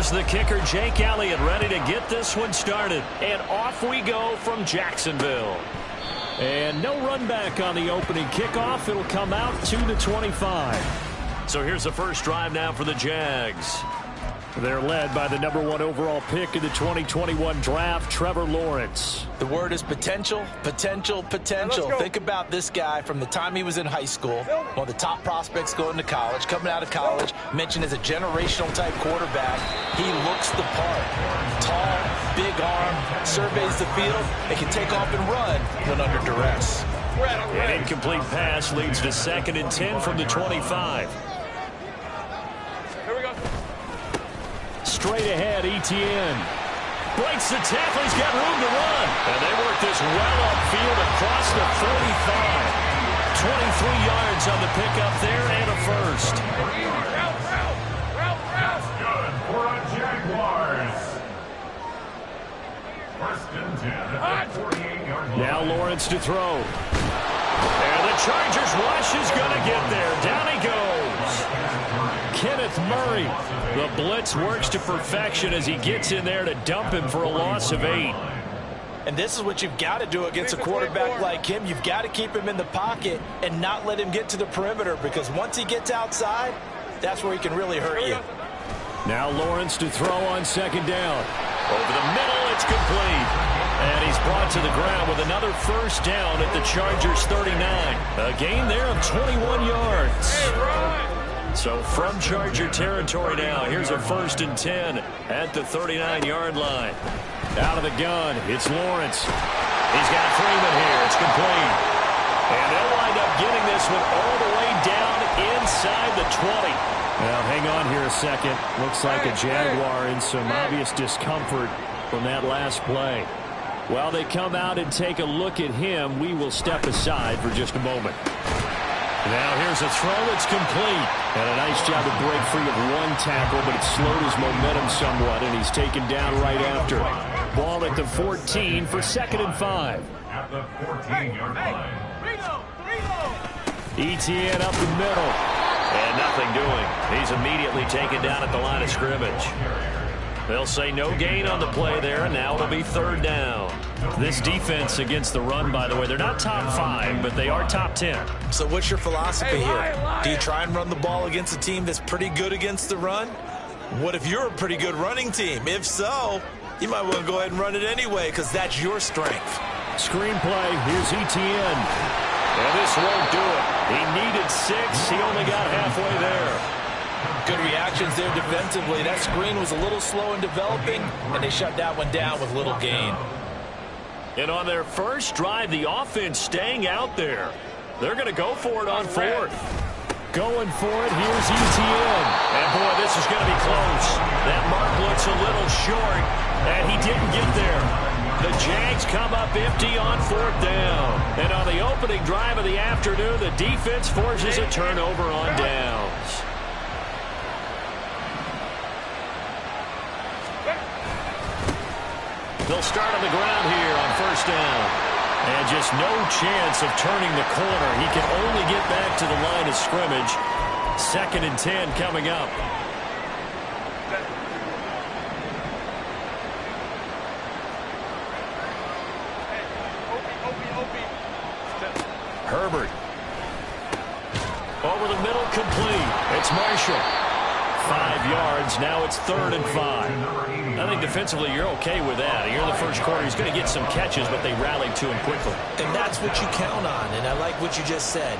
Here's the kicker, Jake Elliott, ready to get this one started. And off we go from Jacksonville. And no run back on the opening kickoff. It'll come out 2-25. So here's the first drive now for the Jags. They're led by the #1 overall pick in the 2021 draft, Trevor Lawrence. The word is potential, potential, potential. Think about this guy from the time he was in high school, one of the top prospects going to college, coming out of college, mentioned as a generational type quarterback. He looks the part. Tall, big arm, surveys the field, and can take off and run when under duress. An incomplete pass leads to 2nd and 10 from the 25. Straight ahead, Etienne. Breaks the tackle. He's got room to run. And they work this well upfield across the 45. 23 yards on the pickup there and a first. Good for a Jaguars. 1st and 10 at the 48-yard line. Now Lawrence to throw. And the Chargers rush is going to get there. Down he goes. Kenneth Murray. The blitz works to perfection as he gets in there to dump him for a loss of 8. And this is what you've got to do against a quarterback like him. You've got to keep him in the pocket and not let him get to the perimeter, because once he gets outside, that's where he can really hurt you. Now Lawrence to throw on 2nd down. Over the middle, it's complete. And he's brought to the ground with another first down at the Chargers 39. A gain there of 21 yards. So from Charger territory now, here's a 1st and 10 at the 39-yard line. Out of the gun, it's Lawrence. He's got Freeman here. It's complete. And they'll wind up getting this one all the way down inside the 20. Now, hang on here a second. Looks like a Jaguar in some obvious discomfort from that last play. While they come out and take a look at him, we will step aside for just a moment. Now here's a throw. It's complete. And a nice job to break free of one tackle, but it slowed his momentum somewhat, and he's taken down right after. Ball at the 14 for 2nd and 5. At the 14-yard line. Etienne up the middle. And nothing doing. He's immediately taken down at the line of scrimmage. They'll say no gain on the play there, and now it'll be 3rd down. This defense against the run, by the way, they're not top 5, but they are top 10. So what's your philosophy here? Do you try and run the ball against a team that's pretty good against the run? What if you're a pretty good running team? If so, you might want to go ahead and run it anyway, because that's your strength. Screenplay, here's Etienne. And this won't do it. He needed 6. He only got halfway there. Good reactions there defensively. That screen was a little slow in developing, and they shut that one down with little gain. And on their first drive, the offense staying out there. They're going to go for it on 4th. Going for it, here's Etienne. And boy, this is going to be close. That mark looks a little short, and he didn't get there. The Jags come up empty on 4th down. And on the opening drive of the afternoon, the defense forces a turnover on downs. They'll start on the ground here on 1st down. And just no chance of turning the corner. He can only get back to the line of scrimmage. 2nd and 10 coming up. Herbert. Over the middle, complete. It's Marshall. 5 yards. Now it's 3rd and 5. I think defensively you're okay with that. Here in the first quarter, he's going to get some catches, but they rallied to him quickly. And that's what you count on, and I like what you just said.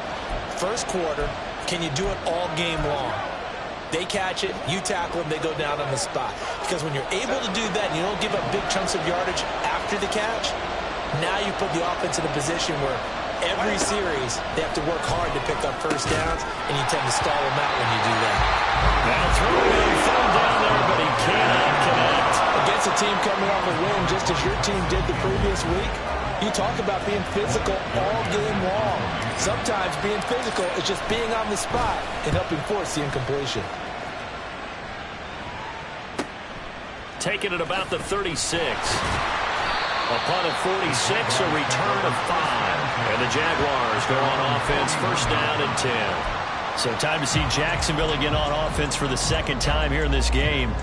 First quarter, can you do it all game long? They catch it, you tackle them, they go down on the spot. Because when you're able to do that and you don't give up big chunks of yardage after the catch, now you put the offense in a position where every series they have to work hard to pick up first downs, and you tend to stall them out when you do that. Now throwing in third down there, but he cannot connect. Against a team coming off a win just as your team did the previous week, you talk about being physical all game long. Sometimes being physical is just being on the spot and helping force the incompletion. Taking it about the 36. Upon a 46, a return of 5. And the Jaguars go on offense, 1st down and 10. So time to see Jacksonville again on offense for the 2nd time here in this game.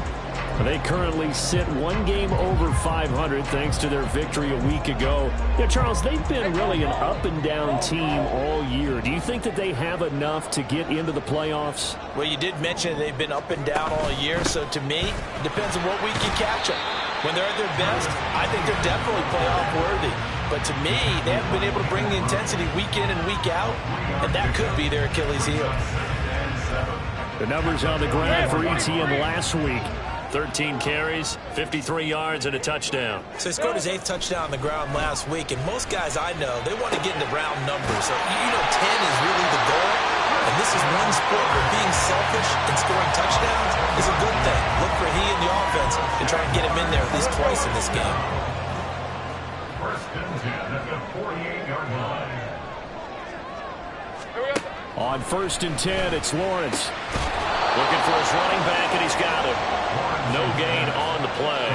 They currently sit one game over 500 thanks to their victory a week ago. Yeah, Charles, they've been really an up-and-down team all year. Do you think that they have enough to get into the playoffs? Well, you did mention they've been up and down all year, so to me, it depends on what week you catch them. When they're at their best, I think they're definitely playoff worthy. But to me, they haven't been able to bring the intensity week in and week out, and that could be their Achilles heel. The numbers on the ground for ETN last week. 13 carries, 53 yards, and a touchdown. So he scored his 8th touchdown on the ground last week, and most guys I know, they want to get into round numbers. So, 10 is really the goal, and this is one sport where being selfish and scoring touchdowns is a good thing. Look for he and the offense to try and get him in there at least twice in this game. First and 10 at the 48-yard line. On 1st and 10, it's Lawrence. Looking for his running back, and he's got him. No gain on the play,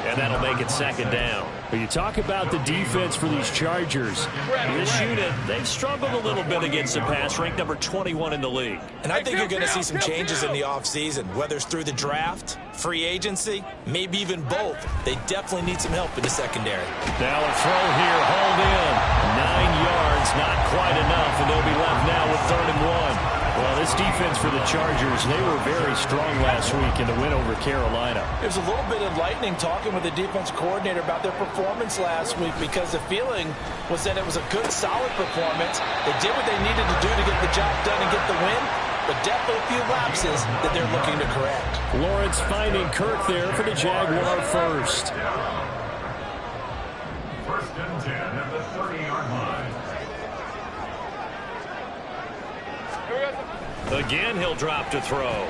and that'll make it 2nd down. But you talk about the defense for these Chargers. This unit, they've struggled a little bit against the pass, ranked number 21 in the league. And I think you're going to see some changes in the offseason, whether it's through the draft, free agency, maybe even both. They definitely need some help in the secondary. Now a throw here, hauled in. 9 yards, not quite enough, and they'll be left now with 3rd and 1. Well, this defense for the Chargers, they were very strong last week in the win over Carolina. It was a little bit enlightening talking with the defense coordinator about their performance last week because the feeling was that it was a good, solid performance. They did what they needed to do to get the job done and get the win, but definitely a few lapses that they're looking to correct. Lawrence finding Kirk there for the Jaguar first. First and 10 at the 30-yard line. Again, he'll drop to throw.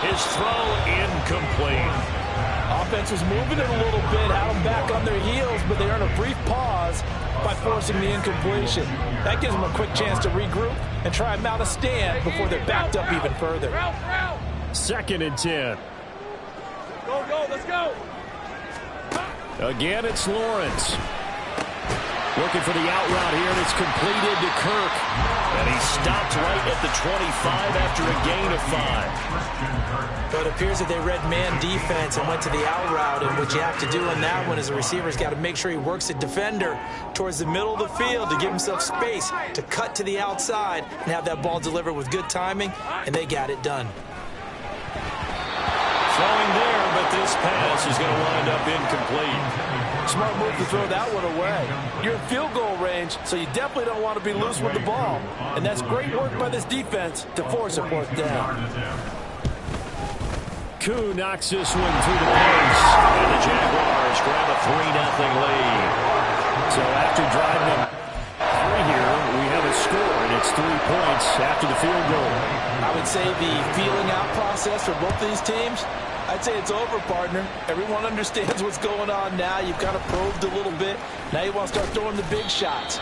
His throw incomplete. Offense was moving it a little bit, had them back on their heels, but they earned a brief pause by forcing the incompletion. That gives them a quick chance to regroup and try and mount a stand before they're backed up even further. 2nd and 10. Go, let's go. Again, it's Lawrence. Looking for the out route here, and it's completed to Kirk. And he stopped right at the 25 after a gain of 5. So it appears that they read man defense and went to the out route, and what you have to do on that one is the receiver's got to make sure he works the defender towards the middle of the field to give himself space to cut to the outside and have that ball delivered with good timing, and they got it done. Throwing there, but this pass is going to wind up incomplete. Smart move to throw that one away. You're in field goal range, so you definitely don't want to be loose with the ball. And that's great work by this defense to force a 4th down. Koo knocks this one through the post. And the Jaguars grab a 3-0 lead. So after driving them through here, we have a score, and it's 3 points after the field goal. I would say the feeling out process for both these teams, I'd say it's over, partner. Everyone understands what's going on now. You've kind of probed a little bit. Now you want to start throwing the big shots.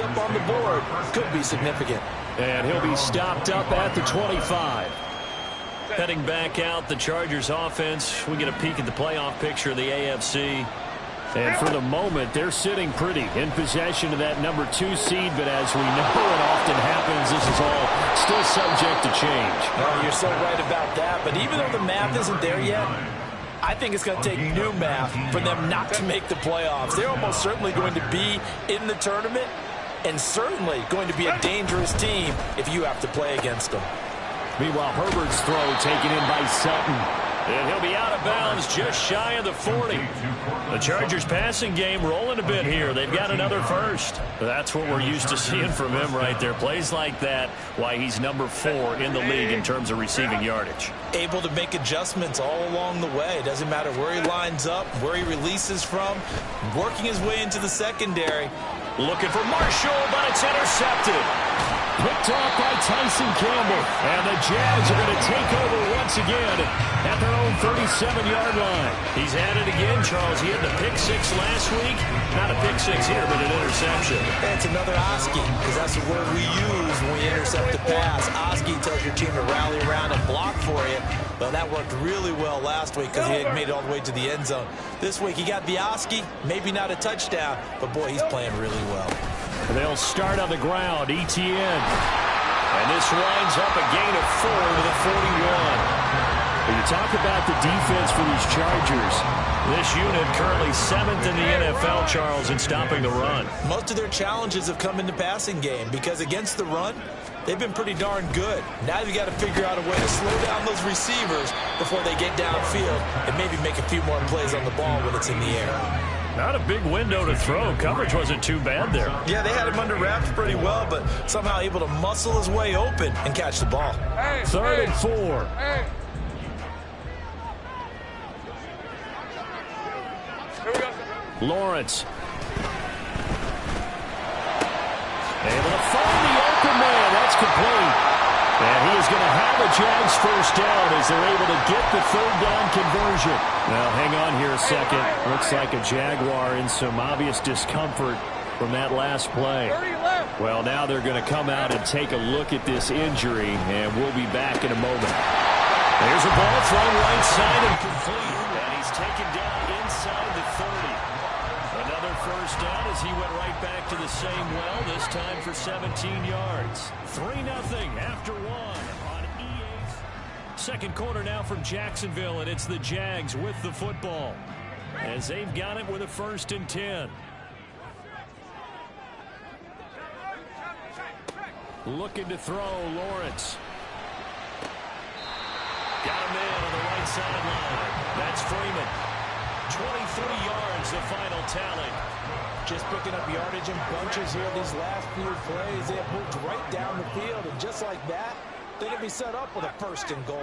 Up on the board could be significant. And he'll be stopped up at the 25. Heading back out, the Chargers offense. We get a peek at the playoff picture of the AFC. And for the moment, they're sitting pretty in possession of that number 2 seed. But as we know it often happens, this is all still subject to change. Oh, you're so right about that. But even though the math isn't there yet, I think it's going to take new math for them not to make the playoffs. They're almost certainly going to be in the tournament, and certainly going to be a dangerous team if you have to play against them. Meanwhile, Herbert's throw taken in by Sutton. And he'll be out of bounds just shy of the 40. The Chargers passing game rolling a bit here. They've got another first. That's what we're used to seeing from him right there. Plays like that, why he's number 4 in the league in terms of receiving yardage. Able to make adjustments all along the way. Doesn't matter where he lines up, where he releases from, working his way into the secondary. Looking for Marshall, but it's intercepted. picked off by Tyson Campbell. And the Jags are going to take over once again at their own 37-yard line. He's at it again, Charles. He had the pick six last week. Not a pick six here, but an interception. It's another Oski, because that's the word we use when we intercept a pass. Oski tells your team to rally around and block for you. Well, that worked really well last week because he had made it all the way to the end zone. This week he got the Oski, maybe not a touchdown, but boy, he's playing really well. They'll start on the ground, ETN. And this winds up a gain of 4 to the 41. When you talk about the defense for these Chargers, this unit currently 7th in the NFL, Charles, in stopping the run. Most of their challenges have come in the passing game because against the run, they've been pretty darn good. Now you've got to figure out a way to slow down those receivers before they get downfield and maybe make a few more plays on the ball when it's in the air. Not a big window to throw. Coverage wasn't too bad there. Yeah, they had him under wraps pretty well, but somehow able to muscle his way open and catch the ball. Third and 4. Lawrence. Able to find the open man. That's complete. And he is going to have a Jags first down as they're able to get the third down conversion. Now, hang on here a second. Looks like a Jaguar in some obvious discomfort from that last play. Well, now they're going to come out and take a look at this injury, and we'll be back in a moment. There's a ball thrown right side and complete. And he's taken down inside the 30. Another first down as he went right back to the same well, this time for 17 yards. 3-0 after 1 on EA. Second quarter now from Jacksonville, and it's the Jags with the football as they've got it with a 1st and 10. Looking to throw, Lawrence. Got him in on the right sideline. That's Freeman. 23 yards, the final tally. Just picking up yardage in bunches here these last few plays. They have moved right down the field, and just like that, they can be set up with a 1st and goal.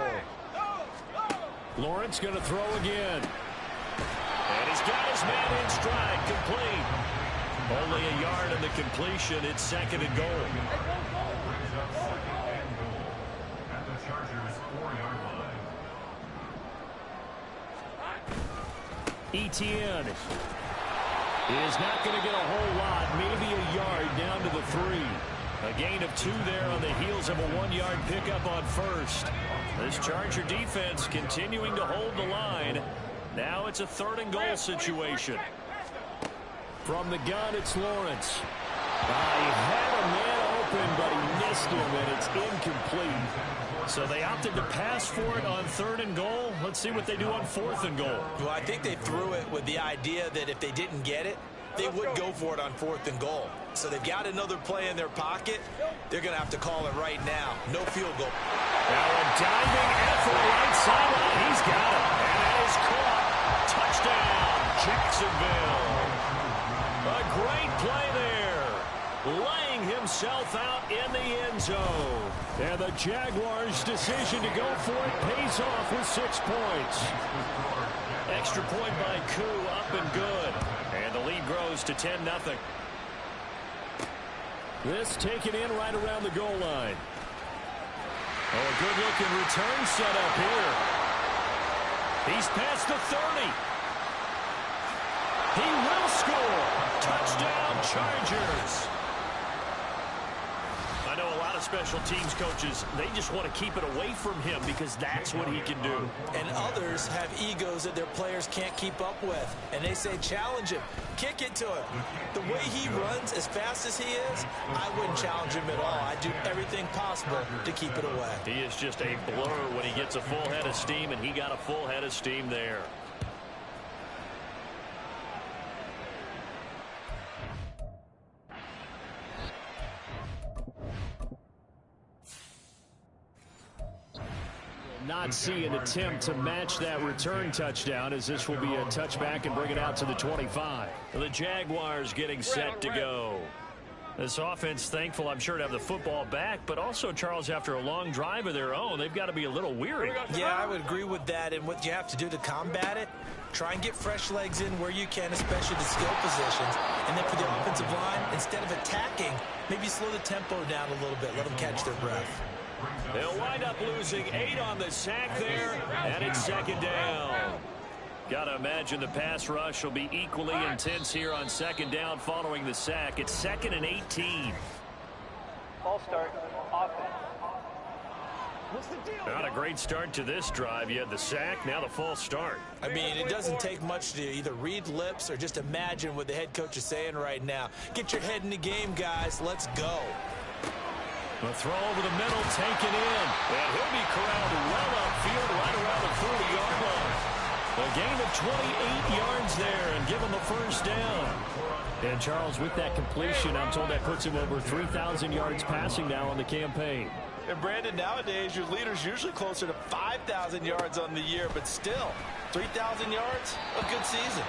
Lawrence going to throw again. And he's got his man in stride, complete. Only a yard in the completion. It's 2nd and goal. At the Chargers' 4-yard line. ETN is not going to get a whole lot, maybe a yard down to the 3. A gain of 2 there on the heels of a 1-yard pickup on first. This Charger defense continuing to hold the line. Now it's a 3rd and goal situation. From the gun, it's Lawrence. He had a man open, but he missed him, and it's incomplete. So they opted to pass for it on 3rd and goal. Let's see what they do on 4th and goal. Well, I think they threw it with the idea that if they didn't get it, they would go for it on 4th and goal. So they've got another play in their pocket. They're going to have to call it right now. No field goal. Now a diving effort right sideline. He's got it. And that is caught. Touchdown, Jacksonville. A great play there. Laying himself out in the end zone. And the Jaguars' decision to go for it pays off with 6 points. Extra point by Koo, up and good. And the lead grows to 10-0. This taken in right around the goal line. Oh, a good-looking return set up here. He's past the 30. He will score. Touchdown, Chargers. I know a lot of special teams coaches, they just want to keep it away from him because that's what he can do. And others have egos that their players can't keep up with. And they say, challenge him. Kick it to him. The way he runs as fast as he is, I wouldn't challenge him at all. I'd do everything possible to keep it away. He is just a blur when he gets a full head of steam, and he got a full head of steam there. Not see an attempt to match that return touchdown, as this will be a touchback and bring it out to the 25. The Jaguars getting set to go. This offense thankful, I'm sure, to have the football back, but also, Charles, after a long drive of their own, they've got to be a little weary. Yeah, I would agree with that. And what you have to do to combat it, try and get fresh legs in where you can, especially the skill positions. And then for the offensive line, instead of attacking, maybe slow the tempo down a little bit. Let them catch their breath. They'll wind up losing 8 on the sack there, and it's second down. Got to imagine the pass rush will be equally intense here on second down following the sack. It's 2nd and 18. False start, offense. What's the deal? Not a great start to this drive. You had the sack, now the false start. I mean, it doesn't take much to either read lips or just imagine what the head coach is saying right now. Get your head in the game, guys. Let's go. The throw over the middle, taken in. And he'll be corralled well upfield right around the 40-yard line. A gain of 28 yards there and give him a first down. And, Charles, with that completion, I'm told that puts him over 3,000 yards passing now on the campaign. And, Brandon, nowadays your leader's usually closer to 5,000 yards on the year, but still, 3,000 yards, a good season.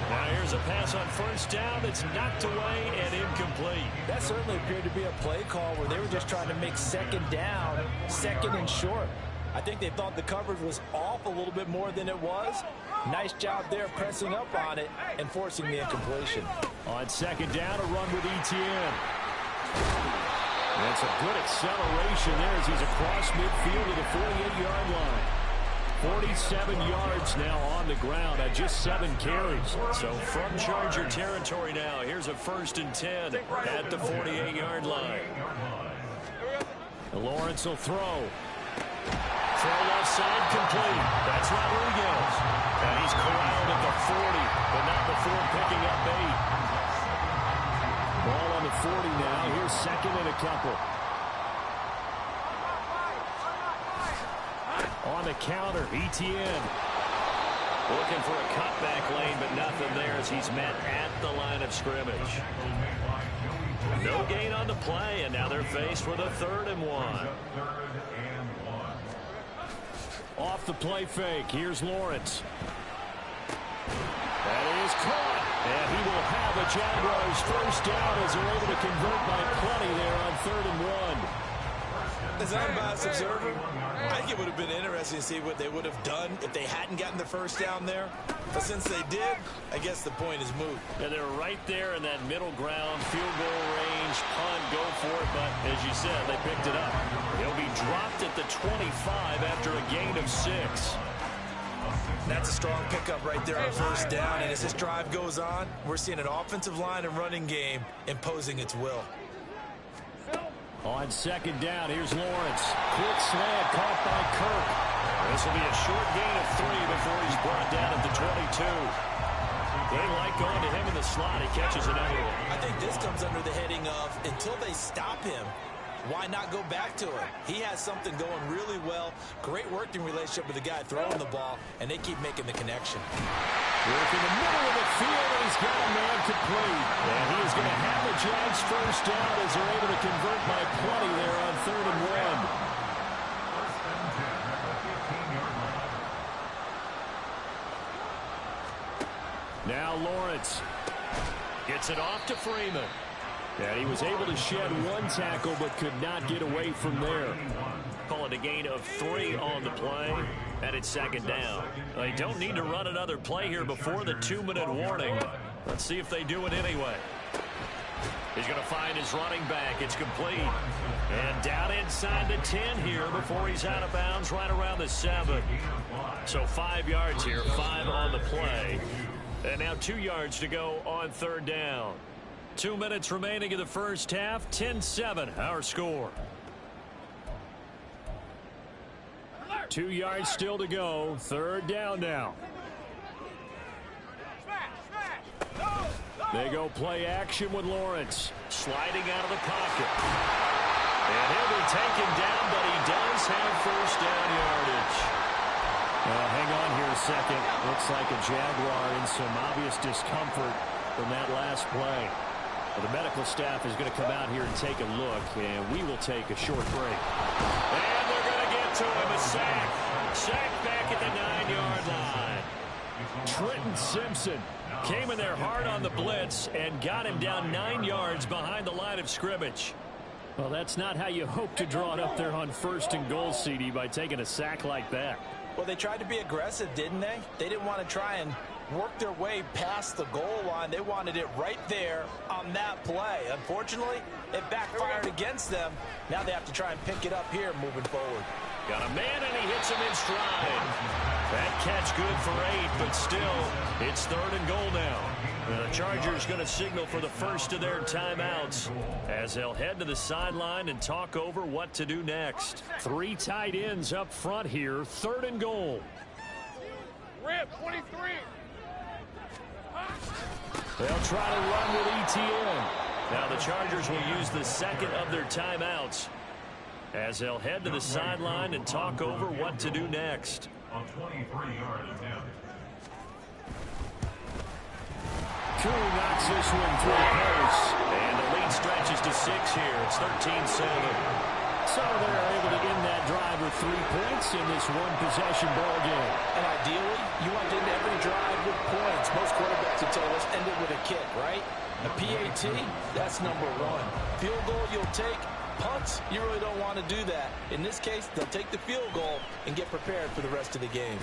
Now here's a pass on first down that's knocked away and incomplete. That certainly appeared to be a play call where they were just trying to make second down, second and short. I think they thought the coverage was off a little bit more than it was. Nice job there pressing up on it and forcing the incompletion. On second down, a run with Etienne. That's a good acceleration there as he's across midfield to the 48-yard line. 47 yards now on the ground at just 7 carries. So from Charger territory now, here's a 1st and 10 at the 48-yard line. Lawrence will throw. Throw left side complete. That's Rodriguez. And he's corralled at the 40, but not before picking up 8. Ball on the 40 now. Here's 2nd and a couple. On the counter, Etienne. Looking for a cutback lane, but nothing there as he's met at the line of scrimmage. No gain on the play, and now they're faced with a 3rd and 1. Off the play fake, here's Lawrence. That is caught, and he will have a Jaguars first down as they're able to convert by plenty there on 3rd and 1. As an unbiased observer, I think it would have been interesting to see what they would have done if they hadn't gotten the first down there. But since they did, I guess the point is moot. Yeah, they were right there in that middle ground, field goal range, punt, go for it. But as you said, they picked it up. He'll be dropped at the 25 after a gain of 6. That's a strong pickup right there on first down. And as this drive goes on, we're seeing an offensive line and running game imposing its will. On second down, here's Lawrence. Quick slant caught by Kirk. This will be a short gain of 3 before he's brought down at the 22. They like going to him in the slot. He catches another one. I think this comes under the heading of until they stop him, why not go back to him? He has something going really well. Great working relationship with the guy throwing the ball, and they keep making the connection. Work in the middle of the field, and he's got a man complete. And he is going to have the Jags first down as they're able to convert by plenty there on 3rd and 1. Now Lawrence gets it off to Freeman. And he was able to shed 1 tackle but could not get away from there. Call it a gain of 3 on the play. And it's second down. They don't need to run another play here before the 2-minute warning. Let's see if they do it anyway. He's going to find his running back. It's complete. And down inside the 10 here before he's out of bounds right around the 7. So 5 yards here, 5 on the play. And now 2 yards to go on 3rd down. 2 minutes remaining in the first half. 10-7 our score. 2 yards still to go. 3rd down now. They go play action with Lawrence. Sliding out of the pocket. And he'll be taken down, but he does have first down yardage. Hang on here a second. Looks like a Jaguar in some obvious discomfort from that last play. Well, the medical staff is going to come out here and take a look, and we will take a short break. And they're going to get to him, a sack. Sack back at the 9-yard line. Trenton Simpson came in there hard on the blitz and got him down 9 yards behind the line of scrimmage. Well, that's not how you hope to draw it up there on 1st and goal, CD, by taking a sack like that. Well, they tried to be aggressive, didn't they? They didn't want to try and work their way past the goal line. They wanted it right there on that play. Unfortunately, it backfired against them. Now they have to try and pick it up here moving forward. Got a man, and he hits him in stride. That catch good for 8, but still, it's 3rd and goal now. The Chargers going to signal for the first of their timeouts as they'll head to the sideline and talk over what to do next. 3 tight ends up front here, 3rd and goal. Rip, 23. They'll try to run with ETN. Now the Chargers will use the second of their timeouts as they'll head to the sideline and talk over what to do next. On 23-yard attempt. Koo knocks this one through the post. And the lead stretches to 6 here. It's 13-7. So they're able to end that drive with 3 points in this one-possession ball game. And ideally, you want to end every drive with points. Most quarterbacks would tell us end it with a kick, right? A PAT, that's number 1. Field goal you'll take. Punts, you really don't want to do that. In this case, they'll take the field goal and get prepared for the rest of the game.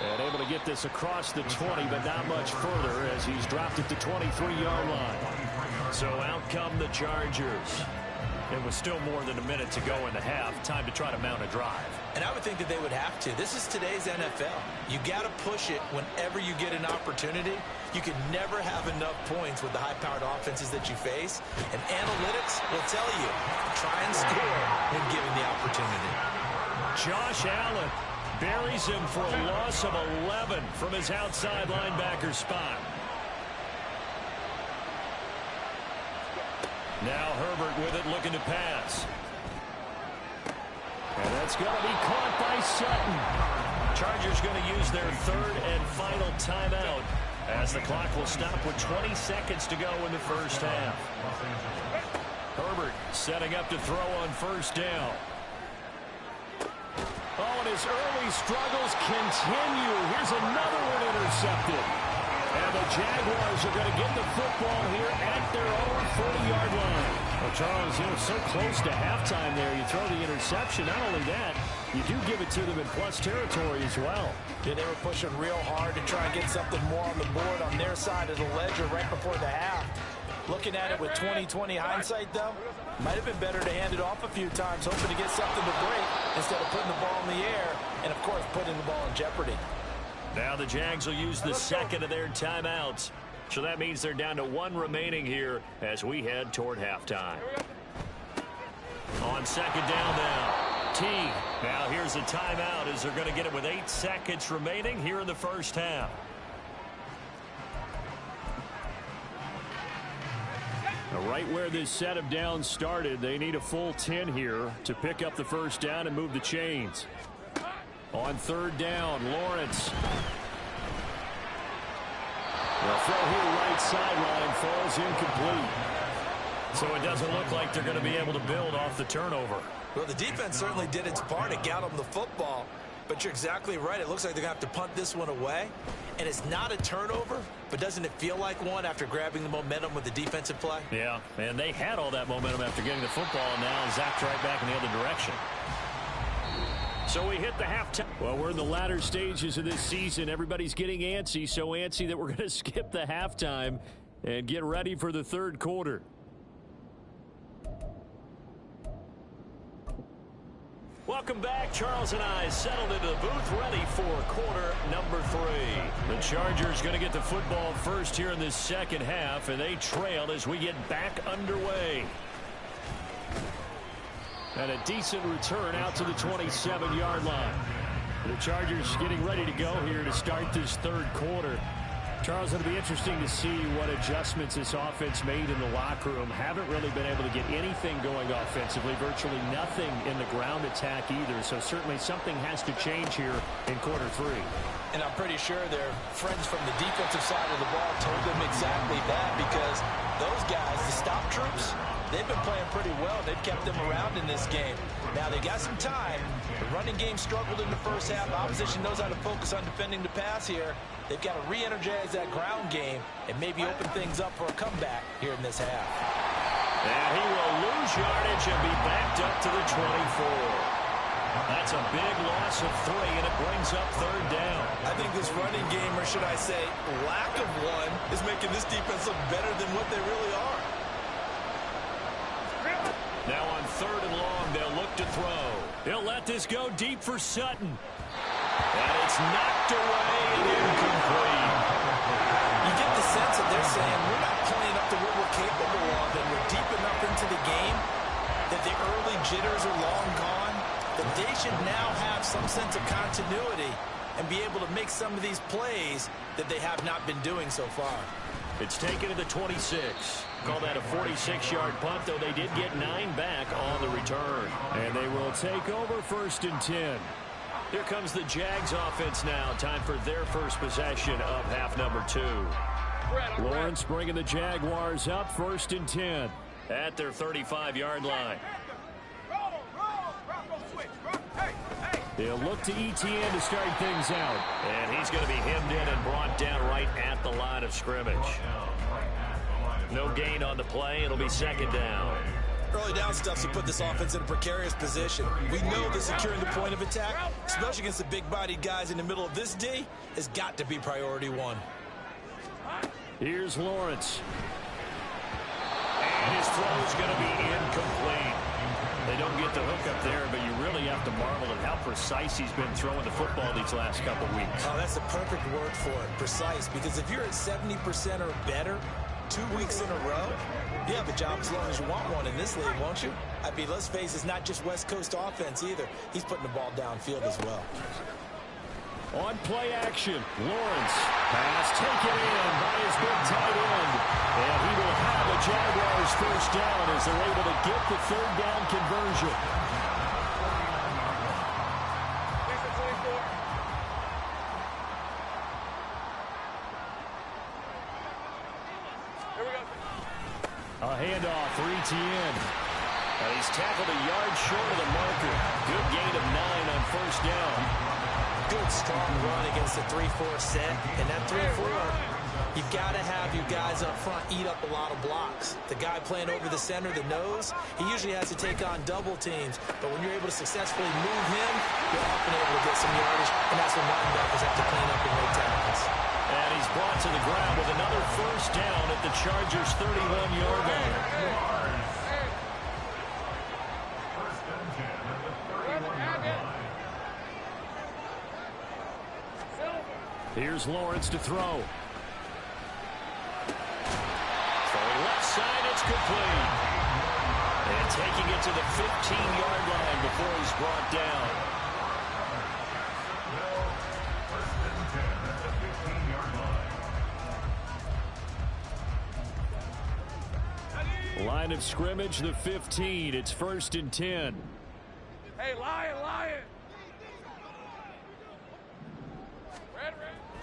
And able to get this across the 20, but not much further as he's dropped at the 23-yard line. So out come the Chargers. It was still more than a minute to go in the half. Time to try to mount a drive. And I would think that they would have to. This is today's NFL. You got to push it whenever you get an opportunity. You can never have enough points with the high-powered offenses that you face. And analytics will tell you, try and score when given the opportunity. Josh Allen buries him for a loss of 11 from his outside linebacker spot. Now Herbert with it, looking to pass. And that's going to be caught by Sutton. Chargers going to use their 3rd and final timeout as the clock will stop with 20 seconds to go in the first half. Herbert setting up to throw on 1st down. Oh, and his early struggles continue. Here's another one intercepted. And the Jaguars are going to get the football here at their own 40-yard line. Well, Charles, so close to halftime there. You throw the interception. Not only that, you do give it to them in plus territory as well. Yeah, they were pushing real hard to try and get something more on the board on their side of the ledger right before the half. Looking at it with 20/20 hindsight, though, might have been better to hand it off a few times, hoping to get something to break instead of putting the ball in the air and, of course, putting the ball in jeopardy. Now the Jags will use the second of their timeouts. So that means they're down to 1 remaining here as we head toward halftime. On 2nd down now. T. Now here's a timeout as they're going to get it with 8 seconds remaining here in the first half. Now right where this set of downs started, they need a full 10 here to pick up the first down and move the chains. On 3rd down, Lawrence. The throw here right sideline falls incomplete. So it doesn't look like they're going to be able to build off the turnover. Well, the defense certainly did its part to get them the football. But you're exactly right. It looks like they're going to have to punt this one away. And it's not a turnover, but doesn't it feel like one after grabbing the momentum with the defensive play? Yeah, and they had all that momentum after getting the football, and now zapped right back in the other direction. So we hit the halftime. Well, we're in the latter stages of this season. Everybody's getting antsy, so antsy that we're going to skip the halftime and get ready for the 3rd quarter. Welcome back. Charles and I settled into the booth, ready for quarter number 3. The Chargers going to get the football first here in this second half, and they trail as we get back underway. And a decent return out to the 27-yard line. The Chargers getting ready to go here to start this 3rd quarter. Charles, it'll be interesting to see what adjustments this offense made in the locker room. Haven't really been able to get anything going offensively, virtually nothing in the ground attack either. So certainly something has to change here in quarter 3. And I'm pretty sure their friends from the defensive side of the ball told them exactly that, because those guys, the stop troops, they've been playing pretty well. They've kept them around in this game. Now, they got some time. The running game struggled in the first half. Opposition knows how to focus on defending the pass here. They've got to re-energize that ground game and maybe open things up for a comeback here in this half. And he will lose yardage and be backed up to the 24. That's a big loss of 3, and it brings up 3rd down. I think this running game, or should I say lack of one, is making this defense look better than what they really are. Now on 3rd and long, they'll look to throw. He'll let this go deep for Sutton. And it's knocked away and incomplete. You get the sense that they're saying we're not playing up to what we're capable of, and we're deep enough into the game that the early jitters are long gone, that they should now have some sense of continuity and be able to make some of these plays that they have not been doing so far. It's taken to the 26. Call that a 46-yard punt, though they did get 9 back on the return. And they will take over 1st and 10. Here comes the Jags offense now. Time for their first possession of half number 2. Lawrence bringing the Jaguars up 1st and 10 at their 35-yard line. They'll look to ETN to start things out. And he's going to be hemmed in and brought down right at the line of scrimmage. No gain on the play. It'll be 2nd down. Early down stuff to put this offense in a precarious position. We know that securing the point of attack, especially against the big-bodied guys in the middle of this D, has got to be priority 1. Here's Lawrence. And his throw is going to be incomplete. They don't get the hook up there, but you really have to marvel at how precise he's been throwing the football these last couple weeks. Oh, that's the perfect word for it, precise, because if you're at 70% or better 2 weeks in a row, you have a job as long as you want one in this league, won't you? I mean, let's face it, it's not just West Coast offense either. He's putting the ball downfield as well. On play action, Lawrence. Pass taken in by his big tight end. And he will have a Jaguars first down as they're able to get the 3rd down conversion. Here we go. A handoff for ETN. And he's tackled a yard short of the marker. Good gain of 9 on first down. Good, strong run against the 3-4 set. And that 3-4, you've got to have your guys up front eat up a lot of blocks. The guy playing over the center, the nose, he usually has to take on double teams. But when you're able to successfully move him, you're often able to get some yardage. And that's when linebackers have to clean up and make tackles. And he's brought to the ground with another first down at the Chargers' 31-yard line. Here's Lawrence to throw. Throwing left side, it's complete. And taking it to the 15-yard line before he's brought down. Line of scrimmage, the 15. It's 1st and 10. Hey, Lion.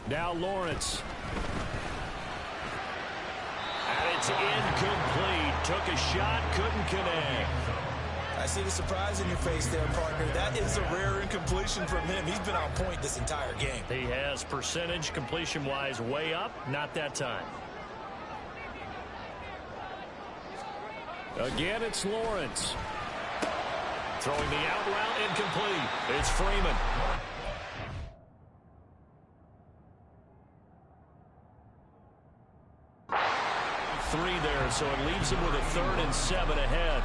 Now Lawrence. And it's incomplete. Took a shot, couldn't connect. I see the surprise in your face there, partner. That is a rare incompletion from him. He's been on point this entire game. He has percentage completion-wise way up. Not that time. Again, it's Lawrence. Throwing the out route, incomplete. It's Freeman. 3 there, so it leaves him with a 3rd and 7 ahead.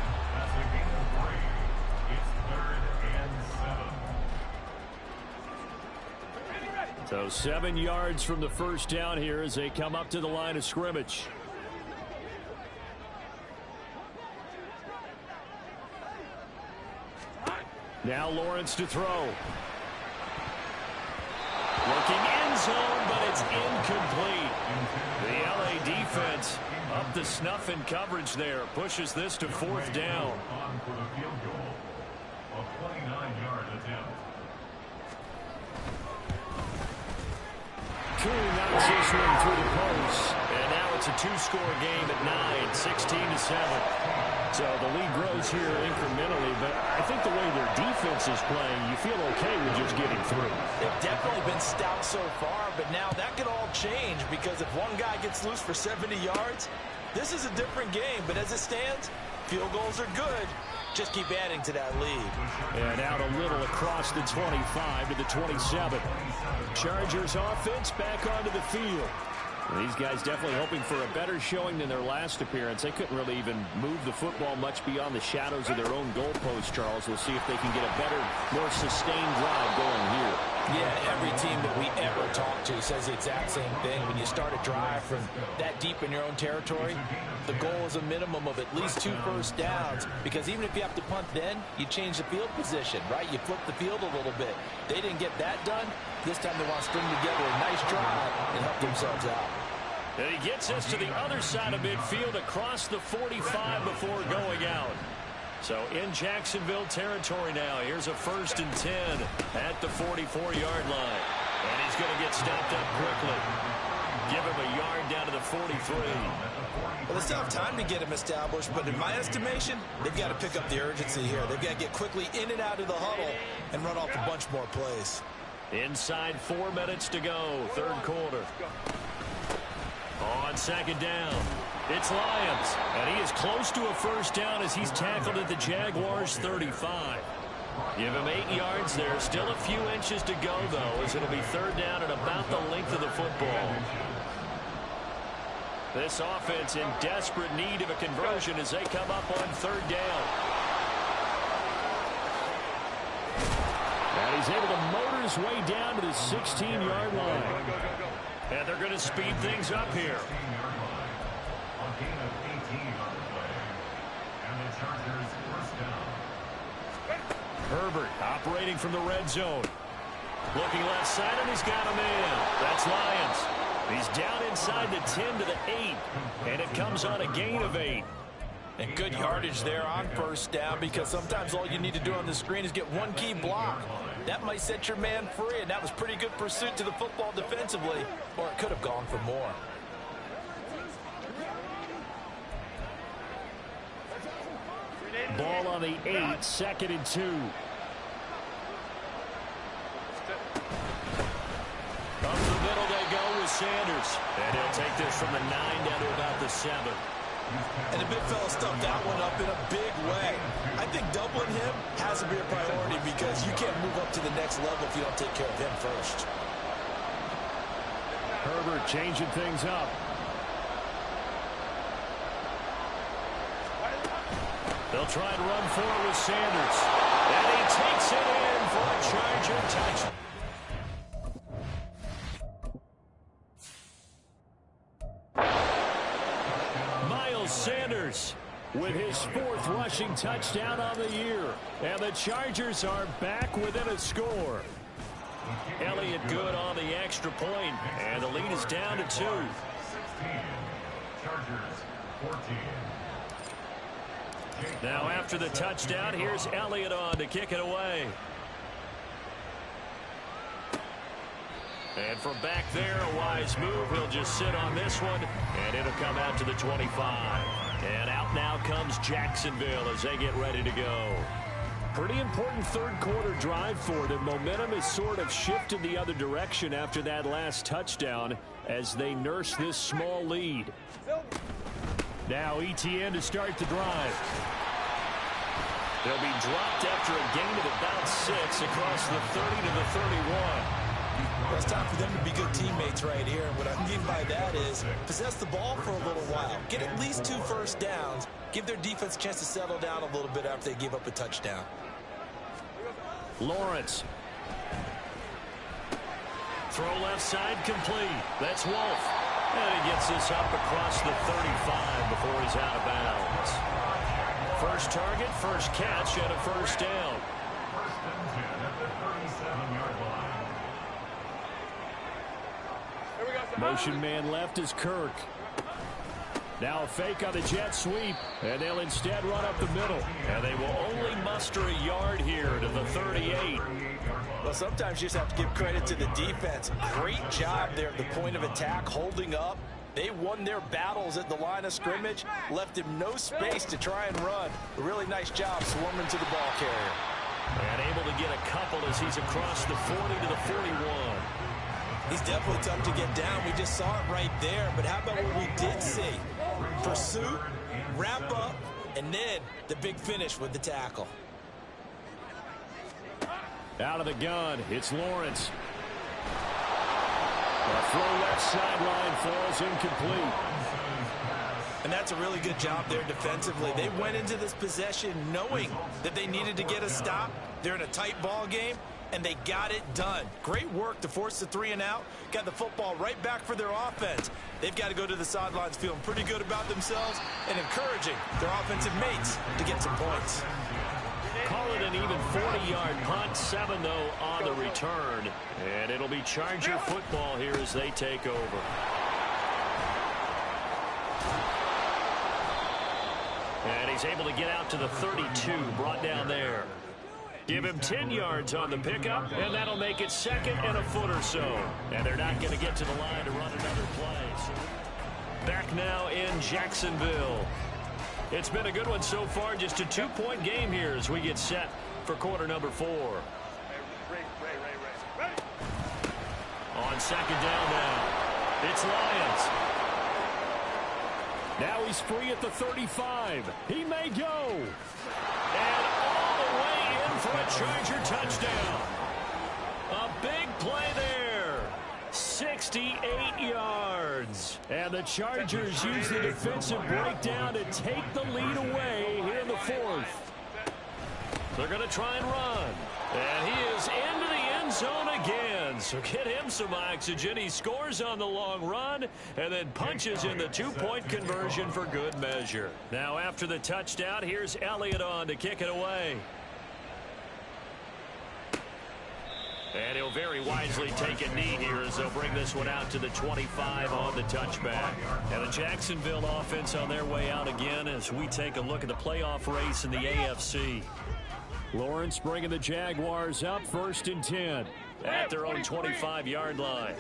So 7 yards from the first down here as they come up to the line of scrimmage. Now Lawrence to throw. Looking end zone, but it's incomplete. The LA defense up the snuff in coverage there. Pushes this to 4th down. For the field goal, a 29-yard attempt. Coon knocks this one through the post. And now It's a two-score game at 9, 16-7. So the lead grows here incrementally, but I think the way their defense is playing, you feel okay with just getting through. They've definitely been stout so far, but now that could all change because if one guy gets loose for 70 yards, this is a different game. But as it stands, field goals are good. Just keep adding to that lead. And out a little across the 25 to the 27. Chargers offense back onto the field. These guys definitely hoping for a better showing than their last appearance. They couldn't really even move the football much beyond the shadows of their own goalpost, Charles. We'll see if they can get a better, more sustained drive going here. Yeah, every team that we ever talk to says the exact same thing. When you start a drive from that deep in your own territory, the goal is a minimum of at least 2 first downs, because even if you have to punt then, you change the field position, right? You flip the field a little bit. They didn't get that done. This time they want to string together a nice drive and help themselves out. And he gets us to the other side of midfield across the 45 before going out. So in Jacksonville territory now. Here's a 1st and 10 at the 44-yard line. And he's going to get stopped up quickly. Give him a yard down to the 43. Well, they still have time to get him established, but in my estimation, they've got to pick up the urgency here. They've got to get quickly in and out of the huddle and run off a bunch more plays. Inside 4 minutes to go, 3rd quarter. On 2nd down, it's Lyons. And he is close to a first down as he's tackled at the Jaguars' 35. Give him 8 yards there. Still a few inches to go, though, as it'll be 3rd down at about the length of the football. This offense in desperate need of a conversion as they come up on 3rd down. And he's able to motor his way down to the 16-yard line. And they're going to speed things up here. Herbert operating from the red zone. Looking left side, and he's got a man. That's Lyons. He's down inside the 10 to the 8. And it comes on a gain of 8. And good yardage there on 1st down, because sometimes all you need to do on the screen is get one key block. That might set your man free, and that was pretty good pursuit to the football defensively, or it could have gone for more. Ball on the 8, 2nd and 2. Up the middle they go with Sanders. And he'll take this from the 9 down to about the 7. And the big fella stuffed that one up in a big way. I think doubling him has to be a priority, because you can't move up to the next level if you don't take care of him first. Herbert changing things up. They'll try and run for it with Sanders. And he takes it in for a Charger touchdown. Sanders with his 4th rushing touchdown on the year. And the Chargers are back within a score. Elliott good on the extra point, and the lead is down to 2. 16. Chargers 14. Now after the touchdown, here's Elliott on to kick it away. And from back there, a wise move. He'll just sit on this one, and it'll come out to the 25. And out now comes Jacksonville as they get ready to go. Pretty important 3rd quarter drive for them. Momentum has sort of shifted the other direction after that last touchdown as they nurse this small lead. Now ETN to start the drive. They'll be dropped after a gain of about 6 across the 30 to the 31. Well, it's time for them to be good teammates right here. And what I mean by that is possess the ball for a little while. Get at least 2 first downs. Give their defense a chance to settle down a little bit after they give up a touchdown. Lawrence. Throw left side complete. That's Wolf. And he gets this up across the 35 before he's out of bounds. First target, first catch, and a first down. 1st and 10 at the 37-yard line. Motion man left is Kirk. Now a fake on the jet sweep, and they'll instead run up the middle. And they will only muster a yard here to the 38. Well, sometimes you just have to give credit to the defense. Great job there at the point of attack, holding up, They won their battles at the line of scrimmage, left him no space to try and run. A really nice job swarming to the ball carrier. And able to get a couple as he's across the 40 to the 41. He's definitely tough to get down. We just saw it right there. But how about what we did see? Pursuit, wrap up, and then the big finish with the tackle. Out of the gun, it's Lawrence. The throw left sideline falls incomplete. And that's a really good job there defensively. They went into this possession knowing that they needed to get a stop. They're in a tight ball game, and they got it done. Great work to force the 3 and out. Got the football right back for their offense. They've got to go to the sidelines feeling pretty good about themselves and encouraging their offensive mates to get some points. Call it an even 40-yard punt, 7 though on the return. And it'll be Charger football here as they take over. And he's able to get out to the 32, brought down there. Give him 10 yards on the pickup, and that'll make it second and a foot or so. And they're not going to get to the line to run another play. Back now in Jacksonville. It's been a good one so far, just a 2-point game here as we get set for quarter number 4. On second down now, it's Lions. Now he's free at the 35. He may go. And all the way in for a Charger touchdown. A big play there. 68 yards. And the Chargers use the defensive breakdown to take the lead away here in the 4th. They're going to try and run. And he is into the end zone again. So get him some oxygen. He scores on the long run and then punches in the 2-point conversion for good measure. Now after the touchdown, here's Elliott on to kick it away. And he'll very wisely take a knee here as they'll bring this one out to the 25 on the touchback. And the Jacksonville offense on their way out again as we take a look at the playoff race in the AFC. Lawrence bringing the Jaguars up 1st and 10 at their own 25-yard line.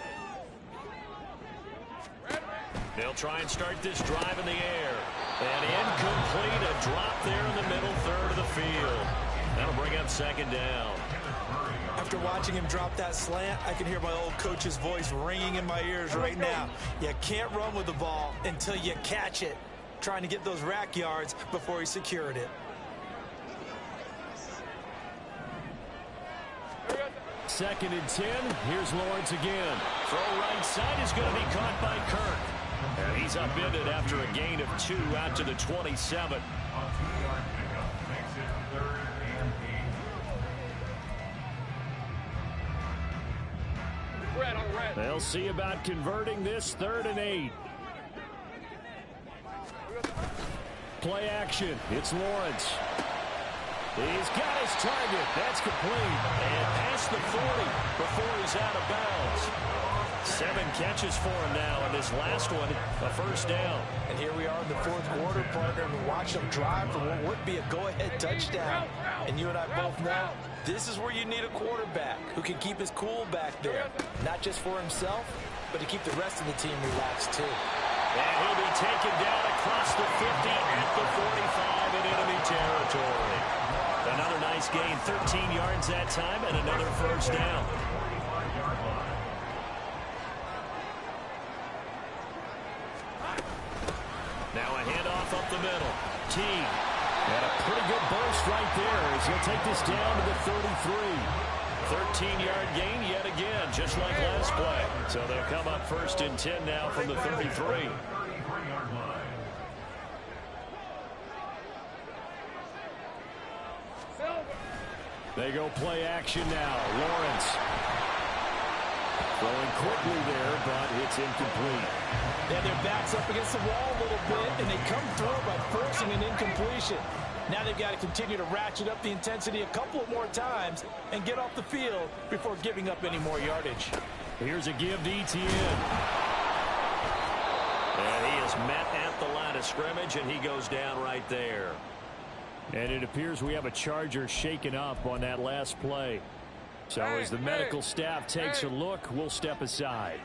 They'll try and start this drive in the air. And incomplete, a drop there in the middle third of the field. That'll bring up second down. After watching him drop that slant, I can hear my old coach's voice ringing in my ears right now. You can't run with the ball until you catch it. Trying to get those rack yards before he secured it. Second and 10. Here's Lawrence again. Throw right side is going to be caught by Kirk. And he's upended after a gain of 2 out to the 27. They'll see about converting this 3rd and 8. Play action. It's Lawrence. He's got his target. That's complete. And past the 40 before he's out of bounds. 7 catches for him now, and this last one, a first down. And here we are in the 4th quarter, partner, and we watch them drive for what would be a go-ahead touchdown. And you and I both know this is where you need a quarterback who can keep his cool back there. Not just for himself, but to keep the rest of the team relaxed, too. And he'll be taken down across the 50 at the 45 in enemy territory. Another nice gain, 13 yards that time, and another first down. Now a handoff up the middle. Teague. And a pretty good burst right there as he'll take this down to the 33. 13-yard gain yet again, just like last play. So they'll come up 1st and 10 now from the 33. They go play action now. Lawrence. Throwing quickly there, but it's incomplete. Yeah, their back's up against the wall a little bit, and they come through by forcing an incompletion. Now they've got to continue to ratchet up the intensity a couple more times and get off the field before giving up any more yardage. Here's a give to Etienne. And he is met at the line of scrimmage, and he goes down right there. And it appears we have a Charger shaken up on that last play. So as the medical staff takes a look, we'll step aside.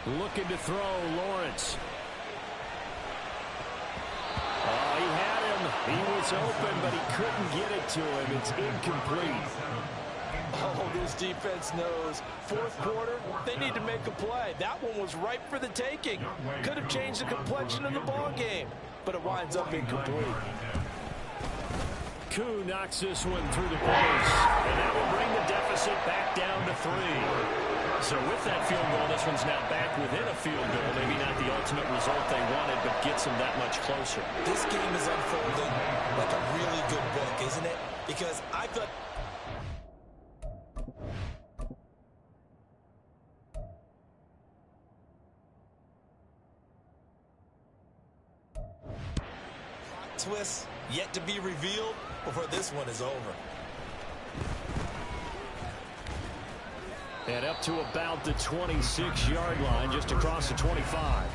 Looking to throw, Lawrence. Oh, he had him. He was open, but he couldn't get it to him. It's incomplete. Oh, this defense knows. Fourth quarter, they need to make a play. That one was ripe for the taking. Could have changed the complexion of the ball game, but it winds up incomplete. Koo knocks this one through the post, and that will bring the deficit back down to 3. So with that field goal, this one's now back within a field goal. Maybe not the ultimate result they wanted, but gets them that much closer. This game is unfolding like a really good book, isn't it? Because I thought... twist yet to be revealed before this one is over. And up to about the 26-yard line, just across the 25.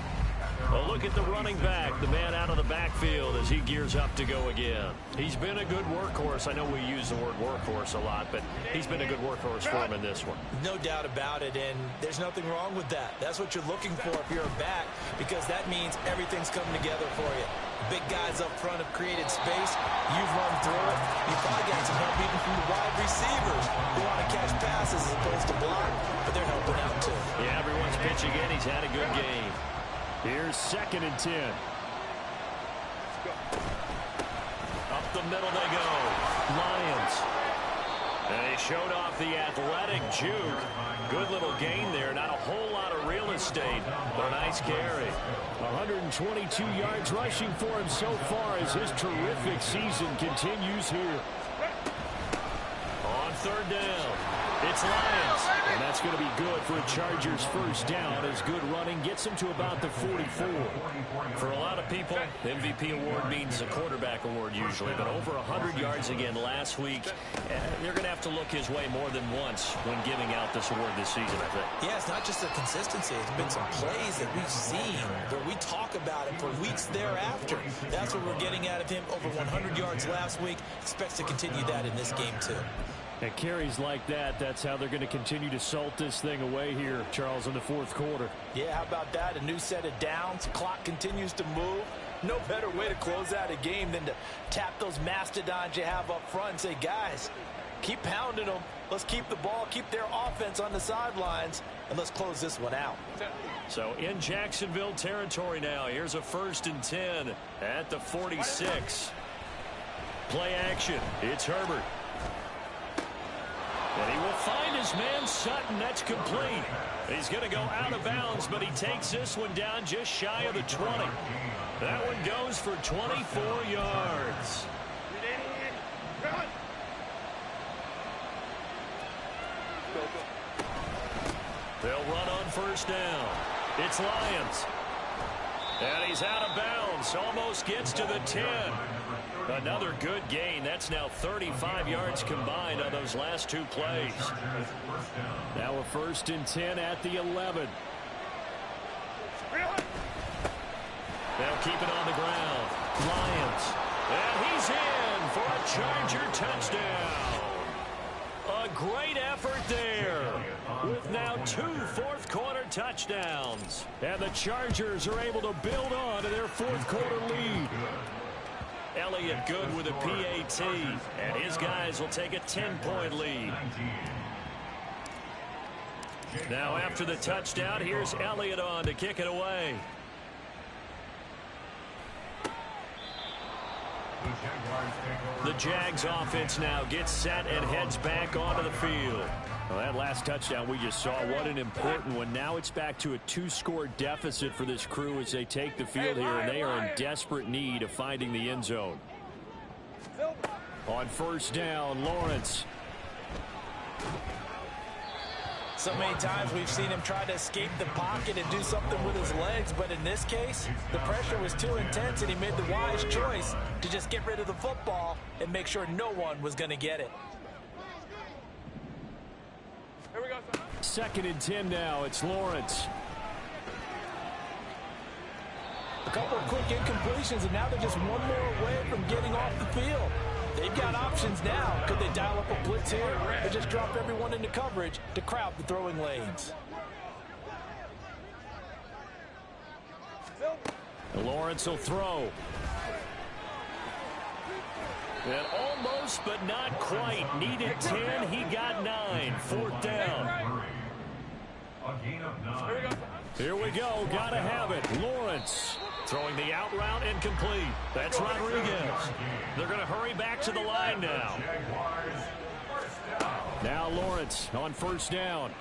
Well, look at the running back, the man out of the backfield as he gears up to go again. He's been a good workhorse. I know we use the word workhorse a lot, but he's been a good workhorse for him in this one. No doubt about it, and there's nothing wrong with that. That's what you're looking for if you're a back, because that means everything's coming together for you. Big guys up front have created space. You've run through it. You've probably got some help even from the wide receivers who want to catch passes as opposed to block, but they're helping out too. Yeah, everyone's pitching in. He's had a good game. Here's 2nd and 10. Up the middle they go. Lions. And they showed off the athletic juke. Good little gain there. Not a whole lot of real estate, but a nice carry. 122 yards rushing for him so far as his terrific season continues here. On 3rd down, it's Lions. And that's going to be good for a Chargers first down as good running gets them to about the 44. For a lot of people, MVP award means a quarterback award usually, but over 100 yards again last week. They're going to have to look his way more than once when giving out this award this season, I think. Yeah, it's not just the consistency. It's been some plays that we've seen where we talk about it for weeks thereafter. That's what we're getting out of him. Over 100 yards last week. Expects to continue that in this game, too. And carries like that, that's how they're going to continue to salt this thing away here, Charles, in the 4th quarter. Yeah, how about that? A new set of downs. Clock continues to move. No better way to close out a game than to tap those mastodons you have up front and say, guys, keep pounding them. Let's keep the ball, keep their offense on the sidelines, and let's close this one out. So in Jacksonville territory now, here's a 1st and 10 at the 46. Play action. It's Herbert. And he will find his man Sutton. That's complete. He's going to go out of bounds, but he takes this one down just shy of the 20. That one goes for 24 yards. They'll run on 1st down. It's Lions. And he's out of bounds. Almost gets to the 10. Another good gain. That's now 35 yards combined on those last 2 plays. Now a 1st and 10 at the 11. They'll keep it on the ground. Lions. And he's in for a Charger touchdown. A great effort there with now 2 fourth-quarter touchdowns. And the Chargers are able to build on to their 4th quarter lead. Elliott good with a PAT, and his guys will take a 10-point lead. Now after the touchdown, here's Elliott on to kick it away. The Jags offense now gets set and heads back onto the field. Well, that last touchdown we just saw, what an important one. Now it's back to a 2-score deficit for this crew as they take the field here, and they are in desperate need of finding the end zone. On 1st down, Lawrence. So many times we've seen him try to escape the pocket and do something with his legs, but in this case, the pressure was too intense and he made the wise choice to just get rid of the football and make sure no one was going to get it. Here we go, son. 2nd and 10 now. It's Lawrence. A couple of quick incompletions, and now they're just one more away from getting off the field. They've got options now. Could they dial up a blitz here or just drop everyone into coverage to crowd the throwing lanes? Lawrence will throw. And almost, but not quite. Needed 10. He got 9. 4th down. A gain of 9. Here we go. Got to have it. Lawrence throwing the out route incomplete. That's Rodriguez. They're going to hurry back to the line now. Now Lawrence on 1st down.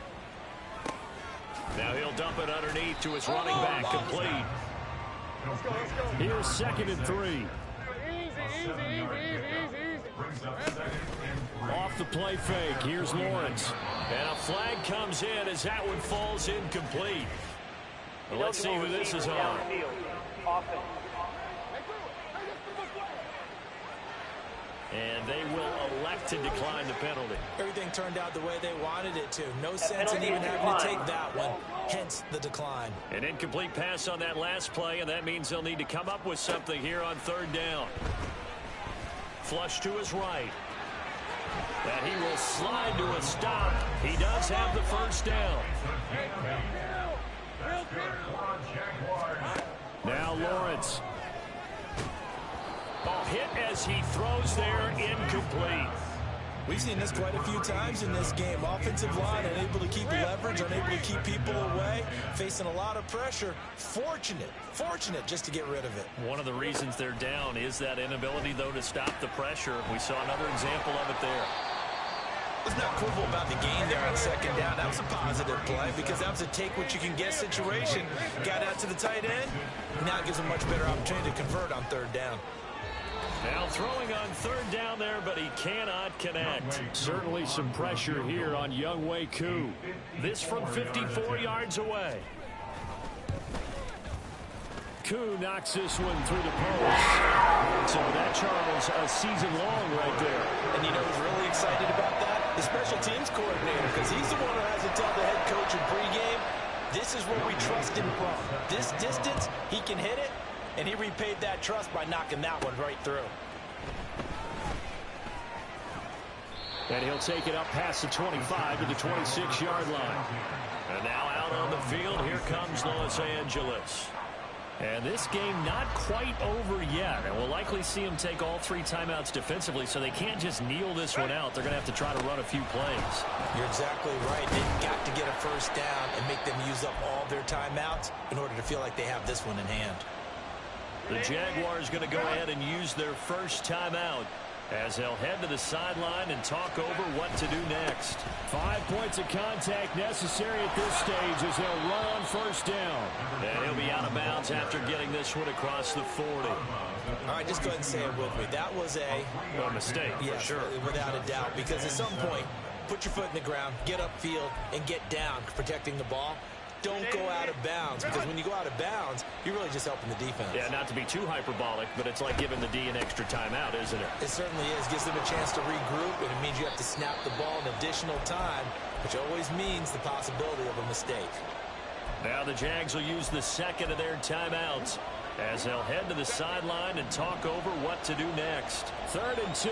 Now he'll dump it underneath to his running back. Complete. Here's 2nd and 3. Off the play fake. Here's Lawrence. And a flag comes in as that one falls incomplete. Well, let's see who this is on. And they will elect to decline the penalty. Everything turned out the way they wanted it to. No sense in even having to take that one, hence the decline. An incomplete pass on that last play, and that means they'll need to come up with something here on 3rd down. Flush to his right. And he will slide to a stop. He does have the 1st down. Now Lawrence. Oh, hit as he throws there, incomplete. We've seen this quite a few times in this game. Offensive line unable to keep leverage, unable to keep people away, facing a lot of pressure. Fortunate just to get rid of it. One of the reasons they're down is that inability, though, to stop the pressure. We saw another example of it there. Let's not quibble about the gain there on 2nd down. That was a positive play because that was a take-what-you-can-get situation. Got out to the tight end. Now it gives him much better opportunity to convert on 3rd down. Now throwing on 3rd down there, but he cannot connect. Certainly some pressure here on Younghoe Koo. This from 54 yards away. Koo knocks this one through the post. So that, Charles, a season long right there. And you know who's really excited about that? The special teams coordinator, because he's the one who has to tell the head coach in pregame, this is where we trust him from. This distance, he can hit it. And he repaid that trust by knocking that one right through. And he'll take it up past the 25 to the 26-yard line. And now out on the field, here comes Los Angeles. And this game not quite over yet. And we'll likely see them take all 3 timeouts defensively, so they can't just kneel this one out. They're going to have to try to run a few plays. You're exactly right. They've got to get a 1st down and make them use up all their timeouts in order to feel like they have this one in hand. The Jaguars going to go ahead and use their 1st timeout as they'll head to the sideline and talk over what to do next. 5 points of contact necessary at this stage as they'll run on 1st down. And he'll be out of bounds after getting this one across the 40. All right, just go ahead and say it with me. That was a mistake, yes, for sure. Without a doubt, because at some point, put your foot in the ground, get upfield, and get down, protecting the ball. Don't go out of bounds, because when you go out of bounds, you're really just helping the defense. Yeah, not to be too hyperbolic, but it's like giving the D an extra timeout, isn't it? It certainly is. Gives them a chance to regroup, and it means you have to snap the ball an additional time, which always means the possibility of a mistake. Now the Jags will use the 2nd of their timeouts as they'll head to the sideline and talk over what to do next. 3rd and 2.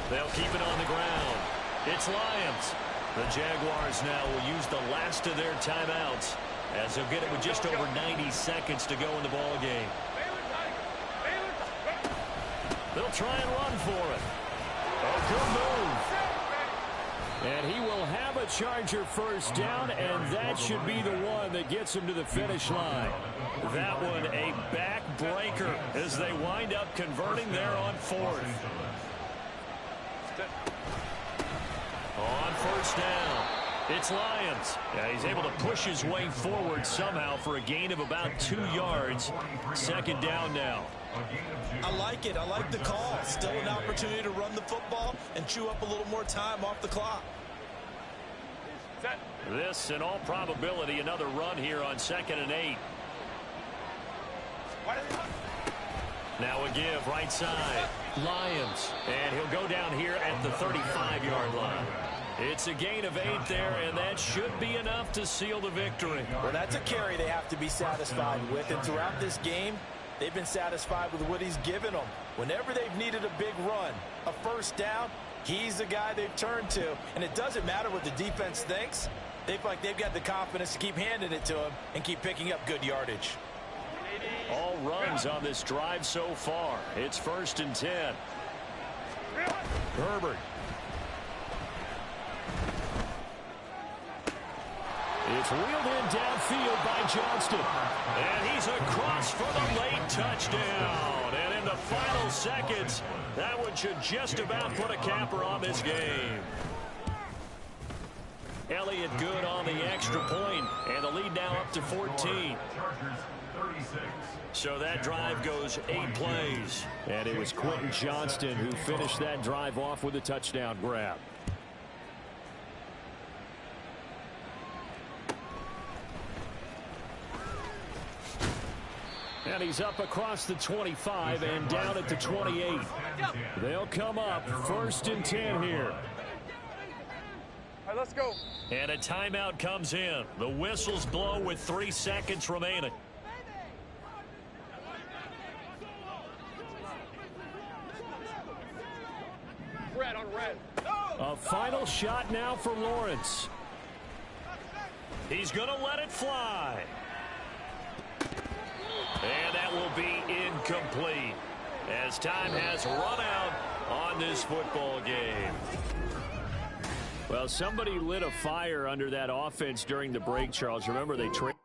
They'll keep it on the ground. It's Lions. The Jaguars now will use the last of their timeouts as they'll get it with just over 90 seconds to go in the ball game. They'll try and run for it. Oh, good move. And he will have a Charger 1st down, and that should be the one that gets him to the finish line. That one a backbreaker as they wind up converting there on 4th. On 1st down, it's Lions. Yeah, he's able to push his way forward somehow for a gain of about 2 yards. 2nd down now. I like it. I like the call. Still an opportunity to run the football and chew up a little more time off the clock. This, in all probability, another run here on 2nd and 8. Now a give right side. Lions. And he'll go down here at the 35-yard line. It's a gain of 8 there, and that should be enough to seal the victory. Well, that's a carry they have to be satisfied with. And throughout this game, they've been satisfied with what he's given them. Whenever they've needed a big run, a 1st down, he's the guy they've turned to. And it doesn't matter what the defense thinks. They feel like they've got the confidence to keep handing it to him and keep picking up good yardage. All runs on this drive so far. It's 1st and 10. Herbert. It's wheeled in downfield by Johnston. And he's across for the late touchdown. And in the final seconds, that one should just about put a capper on this game. Elliott good on the extra point, and the lead now up to 14. So that drive goes 8 plays. And it was Quentin Johnston who finished that drive off with a touchdown grab. And he's up across the 25 and down at the 28. They'll come up 1st and 10 here. All right, let's go. And a timeout comes in. The whistles blow with 3 seconds remaining. Red on red. A final shot now for Lawrence. He's going to let it fly. And that will be incomplete as time has run out on this football game. Well, somebody lit a fire under that offense during the break, Charles. Remember, they traded.